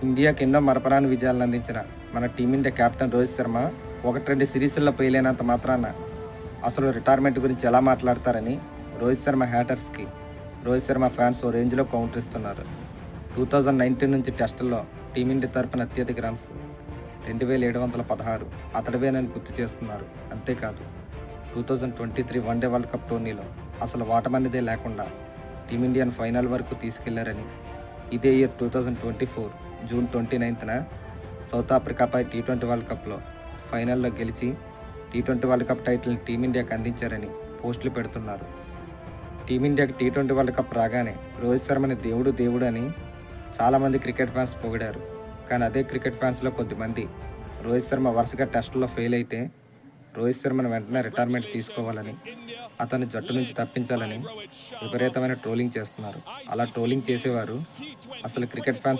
ఇండియాకి ఎన్నో మరపురాని విజయాలను అందించిన మన టీమిండియా కెప్టెన్ రోహిత్ శర్మ 1-2 సిరీస్ల్లో ఫెయిలైనంత మాత్రాన అసలు రిటైర్మెంట్ గురించి ఎలా మాట్లాడతారని రోహిత్ శర్మ హ్యాటర్స్కి రోహిత్ శర్మ ఫ్యాన్స్ ఓ రేంజ్లో కౌంటర్ ఇస్తున్నారు. 2019 నుంచి టెస్టుల్లో టీమిండియా తరపున అత్యధిక రన్స్ 2716 అతడివేనని గుర్తు చేస్తున్నారు. అంతేకాదు 2023 వన్డే వరల్డ్ కప్ టోర్నీలో అసలు ఓటమనేదే లేకుండా టీమిండియాను ఫైనల్ వరకు తీసుకెళ్లారని, ఇదే ఇయర్ 2024 జూన్ 29న సౌత్ ఆఫ్రికాపై టీ20 వరల్డ్ కప్లో ఫైనల్లో గెలిచి టీ20 వరల్డ్ కప్ టైటిల్ని టీమిండియాకి అందించారని పోస్టులు పెడుతున్నారు. టీమిండియాకి టీ20 వరల్డ్ కప్ రాగానే రోహిత్ శర్మని దేవుడు అని చాలామంది క్రికెట్ ఫ్యాన్స్ పొగిడారు. కానీ అదే క్రికెట్ ఫ్యాన్స్లో కొద్దిమంది రోహిత్ శర్మ వరుసగా టెస్టుల్లో ఫెయిల్ అయితే రోహిత్ శర్మను వెంటనే రిటైర్మెంట్ తీసుకోవాలని, అతన్ని జట్టు నుంచి తప్పించాలని విపరీతమైన ట్రోలింగ్ చేస్తున్నారు. అలా ట్రోలింగ్ చేసేవారు అసలు క్రికెట్ ఫ్యాన్స్